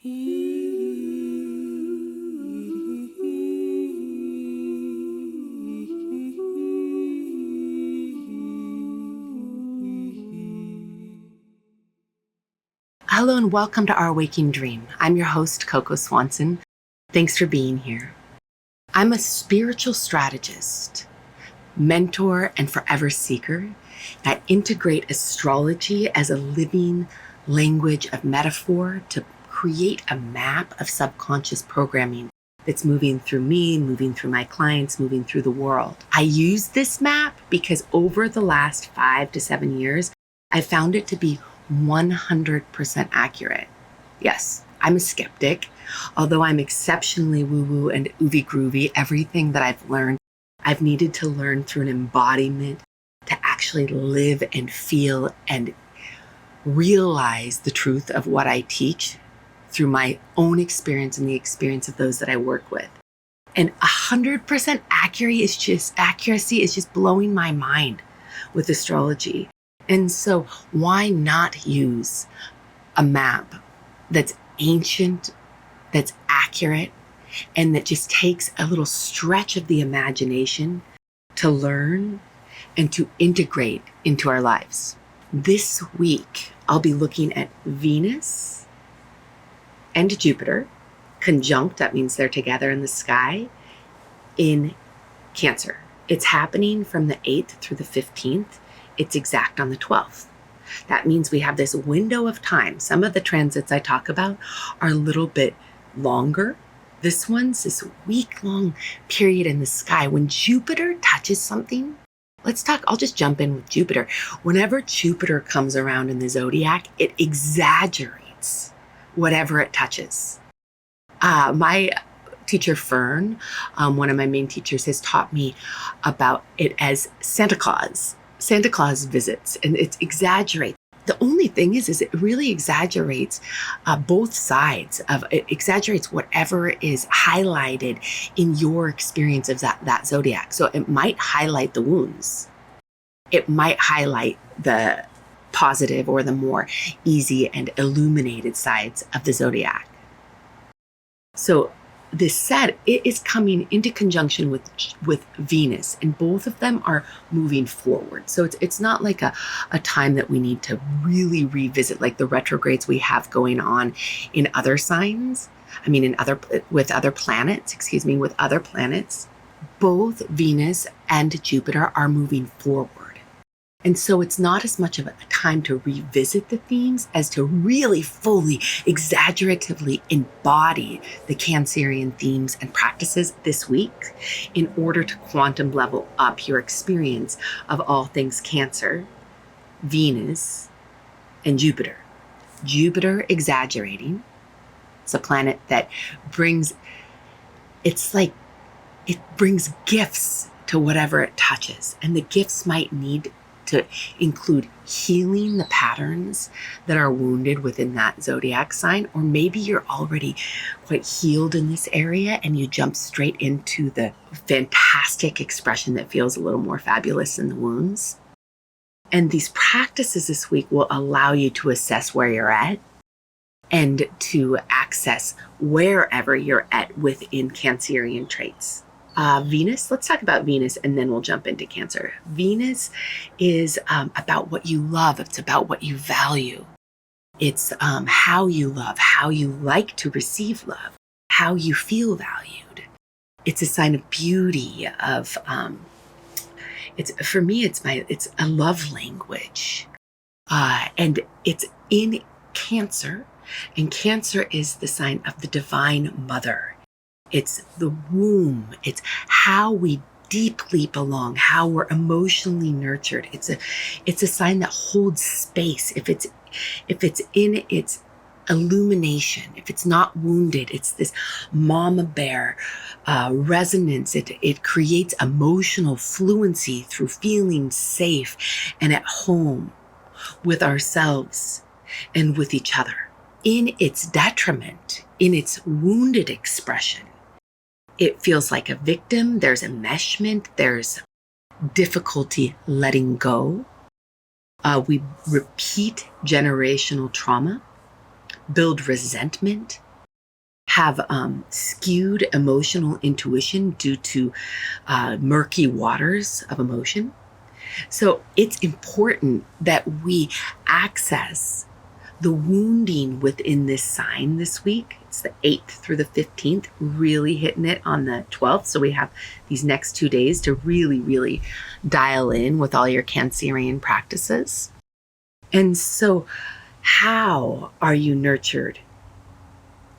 Hello and welcome to Our Waking Dream. I'm your host, Coco Swanson. Thanks for being here. I'm a spiritual strategist, mentor, and forever seeker. I integrate astrology as a living language of metaphor to create a map of subconscious programming that's moving through me, moving through my clients, moving through the world. I use this map because over the last 5 to 7 years, I found it to be 100% accurate. Yes, I'm a skeptic. Although I'm exceptionally woo-woo and oovy-groovy, everything that I've learned, I've needed to learn through an embodiment to actually live and feel and realize the truth of what I teach through my own experience and the experience of those that I work with. And 100% accuracy is just blowing my mind with astrology. And so why not use a map that's ancient, that's accurate, and that just takes a little stretch of the imagination to learn and to integrate into our lives? This week, I'll be looking at Venus and Jupiter, conjunct, that means they're together in the sky, in Cancer. It's happening from the 8th through the 15th. It's exact on the 12th. That means we have this window of time. Some of the transits I talk about are a little bit longer. This one's this week-long period in the sky. When Jupiter touches something, I'll just jump in with Jupiter. Whenever Jupiter comes around in the zodiac, it exaggerates whatever it touches. My teacher Fern, one of my main teachers, has taught me about it as Santa Claus. Santa Claus visits, and it exaggerates. The only thing is it really exaggerates both sides of it. Exaggerates whatever is highlighted in your experience of that zodiac. So it might highlight the wounds. It might highlight the positive or the more easy and illuminated sides of the zodiac. So this said, it is coming into conjunction with Venus, and both of them are moving forward. So it's not like a time that we need to really revisit like the retrogrades we have going on in other signs. With other planets. Both Venus and Jupiter are moving forward. And so it's not as much of a time to revisit the themes as to really fully, exaggeratively embody the Cancerian themes and practices this week in order to quantum level up your experience of all things Cancer, Venus, and Jupiter. Jupiter exaggerating. It's a planet that brings gifts to whatever it touches. And the gifts might need to include healing the patterns that are wounded within that zodiac sign, or maybe you're already quite healed in this area and you jump straight into the fantastic expression that feels a little more fabulous in the wounds. And these practices this week will allow you to assess where you're at and to access wherever you're at within Cancerian traits. Venus, let's talk about Venus and then we'll jump into Cancer. Venus is about what you love. It's about what you value. It's how you love, how you like to receive love, how you feel valued. It's a sign of beauty, it's a love language. And it's in Cancer, and Cancer is the sign of the Divine Mother. It's the womb. It's how we deeply belong, how we're emotionally nurtured. It's a sign that holds space. If it's in its illumination, if it's not wounded, it's this mama bear resonance. It creates emotional fluency through feeling safe and at home with ourselves and with each other. In its detriment, in its wounded expression, it feels like a victim. There's enmeshment. There's difficulty letting go. We repeat generational trauma, build resentment, have skewed emotional intuition due to murky waters of emotion. So it's important that we access the wounding within this sign this week. It's the 8th through the 15th, really hitting it on the 12th. So we have these next 2 days to really, really dial in with all your Cancerian practices. And so how are you nurtured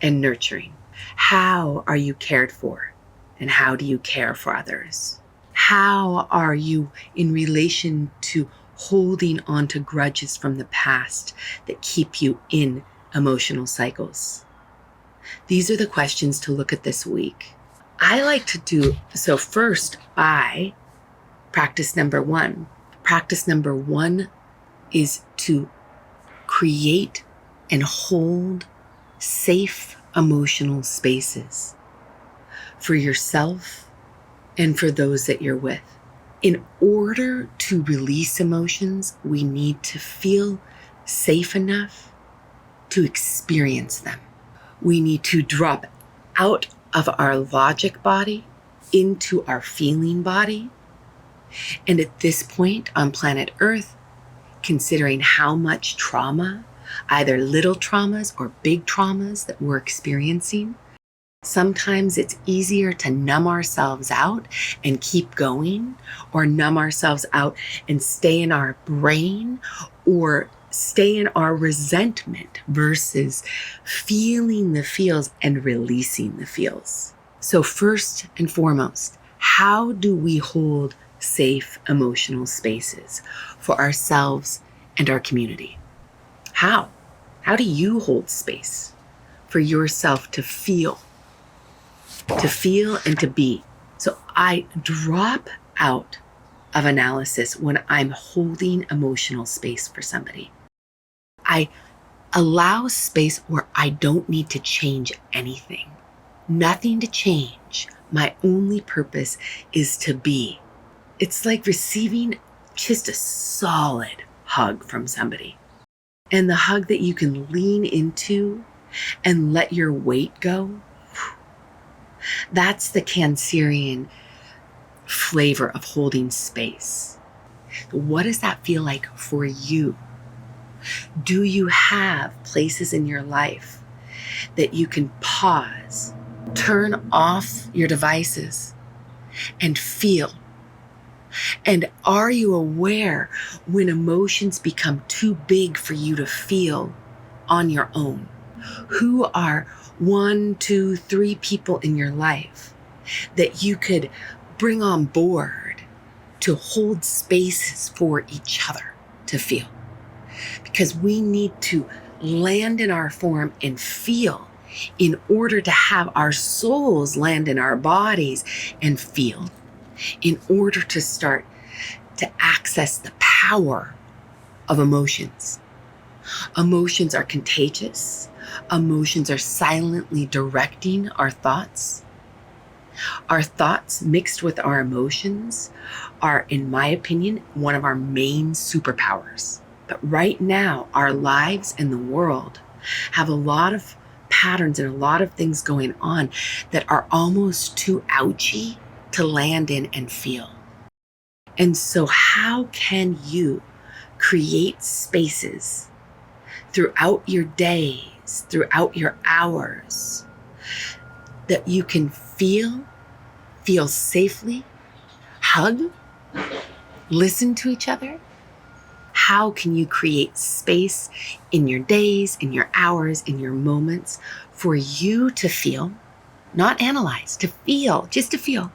and nurturing? How are you cared for? And how do you care for others? How are you in relation to holding on to grudges from the past that keep you in emotional cycles? These are the questions to look at this week. I like to do so first by practice number 1. Practice number 1 is to create and hold safe emotional spaces for yourself and for those that you're with. In order to release emotions, we need to feel safe enough to experience them. We need to drop out of our logic body into our feeling body. And at this point on planet Earth, considering how much trauma, either little traumas or big traumas that we're experiencing, sometimes it's easier to numb ourselves out and keep going, or numb ourselves out and stay in our brain or stay in our resentment versus feeling the feels and releasing the feels. So first and foremost, how do we hold safe emotional spaces for ourselves and our community? How? How do you hold space for yourself to feel and to be? So I drop out of analysis when I'm holding emotional space for somebody. I allow space where I don't need to change anything. Nothing to change. My only purpose is to be. It's like receiving just a solid hug from somebody. And the hug that you can lean into and let your weight go. That's the Cancerian flavor of holding space. What does that feel like for you? Do you have places in your life that you can pause, turn off your devices, and feel? And are you aware when emotions become too big for you to feel on your own? Who are 1, 2, 3 people in your life that you could bring on board to hold spaces for each other to feel? Because we need to land in our form and feel in order to have our souls land in our bodies and feel, in order to start to access the power of emotions. Emotions are contagious. Emotions are silently directing our thoughts. Our thoughts mixed with our emotions are, in my opinion, one of our main superpowers. But right now, our lives and the world have a lot of patterns and a lot of things going on that are almost too ouchy to land in and feel. And so how can you create spaces throughout your days, throughout your hours, that you can feel safely, hug, listen to each other? How can you create space in your days, in your hours, in your moments for you to feel, not analyze, to feel, just to feel,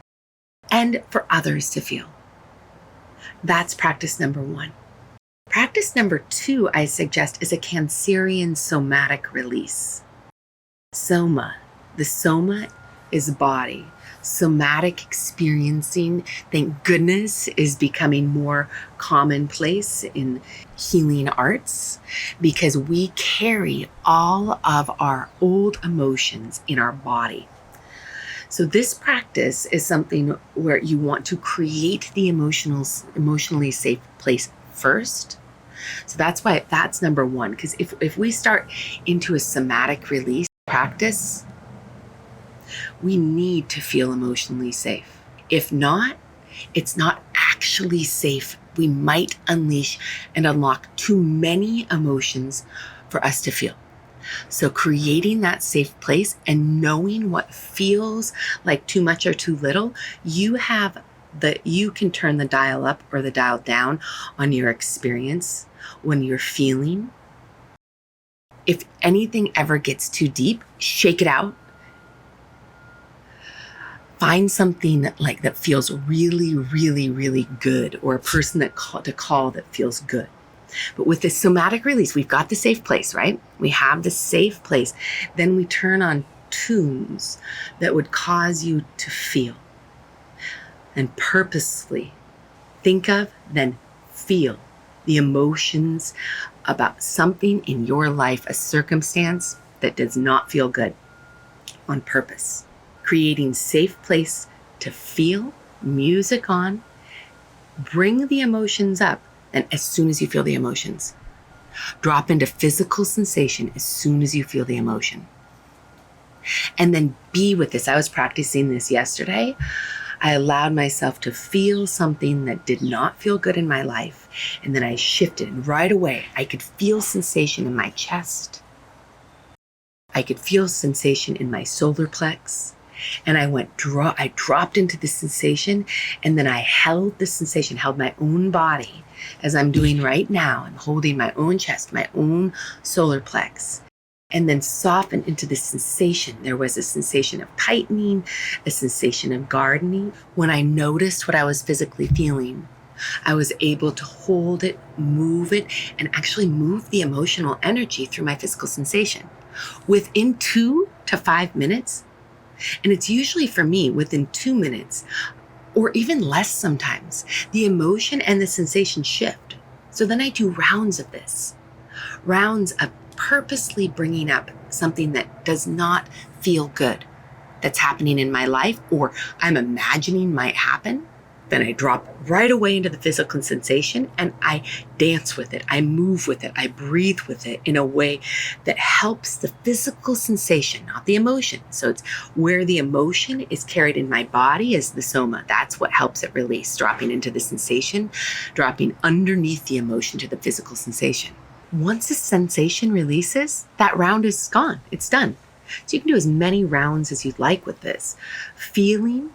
and for others to feel? That's practice number 1. Practice number 2, I suggest, is a Cancerian somatic release. Soma. The soma is body. Somatic experiencing, thank goodness, is becoming more commonplace in healing arts because we carry all of our old emotions in our body. So this practice is something where you want to create the emotionally safe place first. So that's why that's number 1, because if we start into a somatic release practice, We need to feel emotionally safe. If not, it's not actually safe. We might unleash and unlock too many emotions for us to feel. So creating that safe place and knowing what feels like too much or too little, you can turn the dial up or the dial down on your experience when you're feeling. If anything ever gets too deep, shake it out. Find something that feels really, really, really good, or a person to call that feels good. But with this somatic release, we've got the safe place, right? We have the safe place. Then we turn on tunes that would cause you to feel. And purposely think of, then feel the emotions about something in your life, a circumstance that does not feel good, on purpose. Creating safe place to feel, music on, bring the emotions up. And as soon as you feel the emotions, drop into physical sensation as soon as you feel the emotion. And then be with this. I was practicing this yesterday. I allowed myself to feel something that did not feel good in my life. And then I shifted, and right away, I could feel sensation in my chest. I could feel sensation in my solar plex. And I dropped into the sensation, and then I held the sensation, held my own body as I'm doing right now. I'm holding my own chest, my own solar plex, and then softened into the sensation. There was a sensation of tightening, a sensation of gardening. When I noticed what I was physically feeling, I was able to hold it, move it, and actually move the emotional energy through my physical sensation. Within 2 to 5 minutes, and it's usually for me within 2 minutes, or even less sometimes, the emotion and the sensation shift. So then I do rounds of this, rounds of purposely bringing up something that does not feel good, that's happening in my life, or I'm imagining might happen. Then I drop right away into the physical sensation, and I dance with it. I move with it. I breathe with it in a way that helps the physical sensation, not the emotion. So it's where the emotion is carried in my body is the soma. That's what helps it release, dropping into the sensation, dropping underneath the emotion to the physical sensation. Once the sensation releases, that round is gone. It's done. So you can do as many rounds as you'd like with this. Feeling,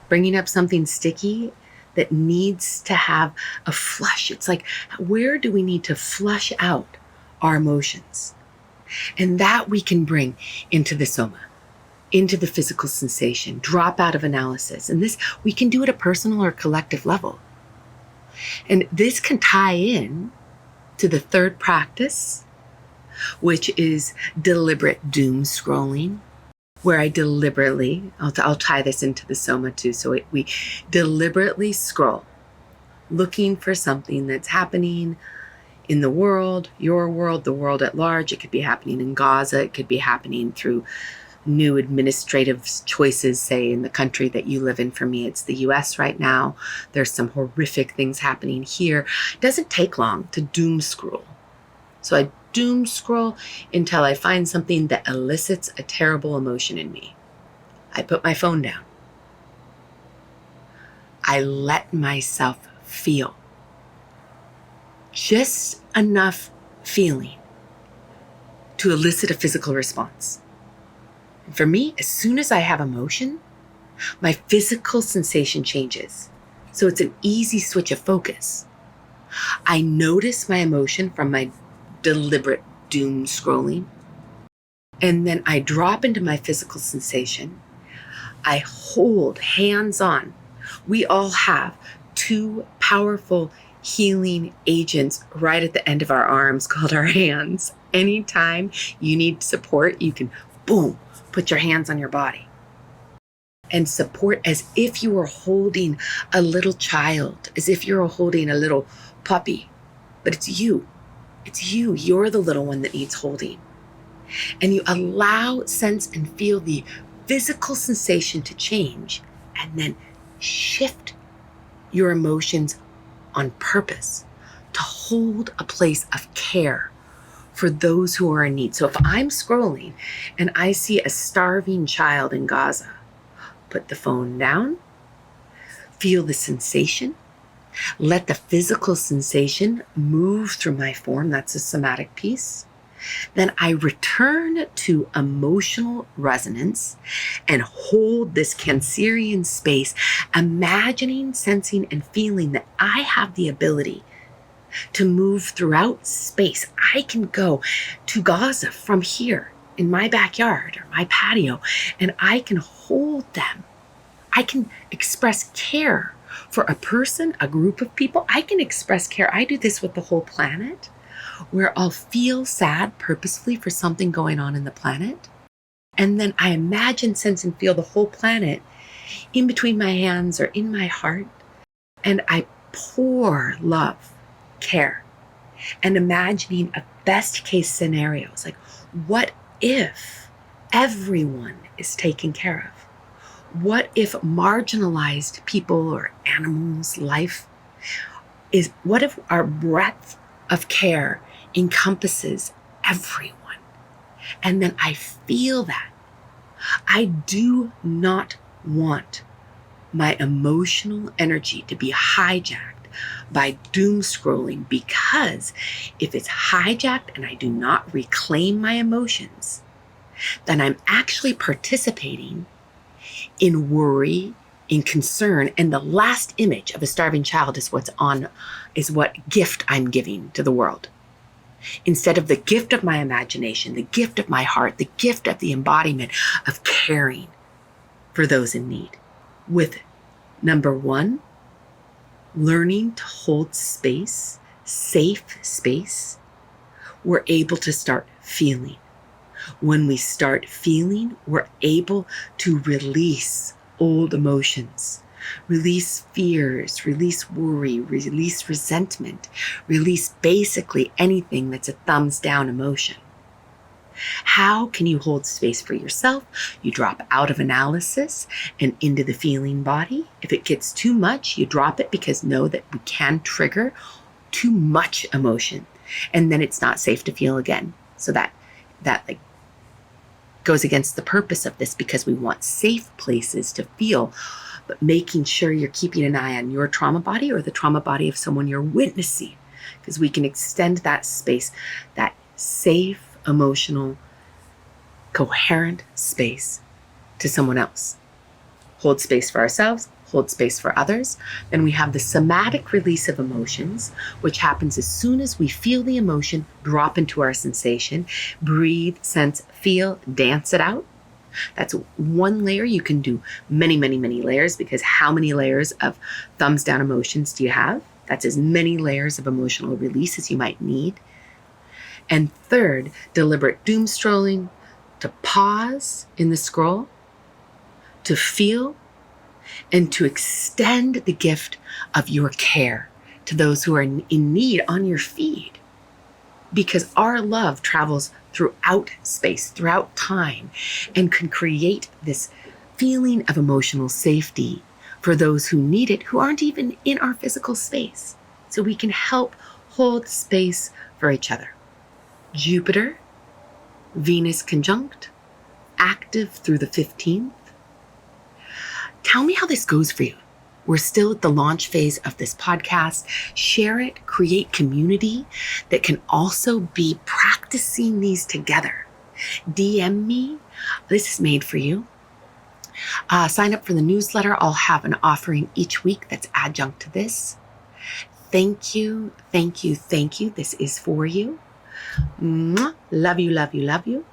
bringing up something sticky that needs to have a flush. It's like, where do we need to flush out our emotions? And that we can bring into the soma, into the physical sensation, drop out of analysis. And this, we can do at a personal or collective level. And this can tie in to the third practice, which is deliberate doom scrolling, where I deliberately, I'll tie this into the soma too. So we deliberately scroll, looking for something that's happening in the world, your world, the world at large. It could be happening in Gaza. It could be happening through new administrative choices, say in the country that you live in. For me, it's the US right now. There's some horrific things happening here. It doesn't take long to doom scroll. So I doom scroll until I find something that elicits a terrible emotion in me. I put my phone down. I let myself feel just enough feeling to elicit a physical response. And for me, as soon as I have emotion, my physical sensation changes. So it's an easy switch of focus. I notice my emotion from my deliberate doom scrolling, and then I drop into my physical sensation. I hold hands on. We all have 2 powerful healing agents right at the end of our arms called our hands. Anytime you need support, you can, boom, put your hands on your body and support as if you were holding a little child, as if you were holding a little puppy, but it's you. It's you. You're the little one that needs holding. And you allow, sense, and feel the physical sensation to change, and then shift your emotions on purpose to hold a place of care for those who are in need. So if I'm scrolling and I see a starving child in Gaza, put the phone down, feel the sensation, let the physical sensation move through my form. That's a somatic piece. Then I return to emotional resonance and hold this Cancerian space, imagining, sensing, and feeling that I have the ability to move throughout space. I can go to Gaza from here in my backyard or my patio, and I can hold them. I can express care for a person, a group of people. I can express care. I do this with the whole planet, where I'll feel sad purposefully for something going on in the planet. And then I imagine, sense, and feel the whole planet in between my hands or in my heart. And I pour love, care, and imagining a best case scenarios. Like, what if everyone is taken care of? What if marginalized people or animals' life what if our breadth of care encompasses everyone? And then I feel that. I do not want my emotional energy to be hijacked by doom scrolling, because if it's hijacked and I do not reclaim my emotions, then I'm actually participating in worry, in concern, and the last image of a starving child is what gift I'm giving to the world. Instead of the gift of my imagination, the gift of my heart, the gift of the embodiment of caring for those in need. With number one, learning to hold space, safe space, we're able to start feeling. When we start feeling, we're able to release old emotions, release fears, release worry, release resentment, release basically anything that's a thumbs down emotion. How can you hold space for yourself? You drop out of analysis and into the feeling body. If it gets too much, you drop it, because know that we can trigger too much emotion, and then it's not safe to feel again. So that like goes against the purpose of this, because we want safe places to feel, but making sure you're keeping an eye on your trauma body or the trauma body of someone you're witnessing, because we can extend that space, that safe, emotional, coherent space to someone else. Hold space for ourselves, hold space for others. Then we have the somatic release of emotions, which happens as soon as we feel the emotion, drop into our sensation, breathe, sense, feel, dance it out. That's one layer. You can do many, many, many layers, because how many layers of thumbs down emotions do you have? That's as many layers of emotional release as you might need. And third, deliberate doom scrolling, to pause in the scroll, to feel, and to extend the gift of your care to those who are in need on your feed. Because our love travels throughout space, throughout time, and can create this feeling of emotional safety for those who need it, who aren't even in our physical space. So we can help hold space for each other. Jupiter, Venus conjunct, active through the 15th. Tell me how this goes for you. We're still at the launch phase of this podcast. Share it, create community that can also be practicing these together. DM me. This is made for you. Sign up for the newsletter. I'll have an offering each week that's adjunct to this. Thank you, thank you, thank you. This is for you. Mwah. Love you, love you, love you.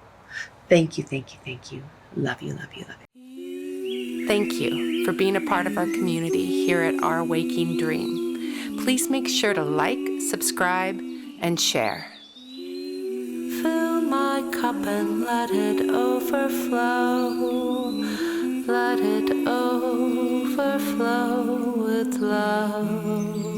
Thank you, thank you, thank you. Love you, love you, love you. Thank you for being a part of our community here at Our Waking Dream. Please make sure to like, subscribe, and share. Fill my cup and let it overflow. Let it overflow with love.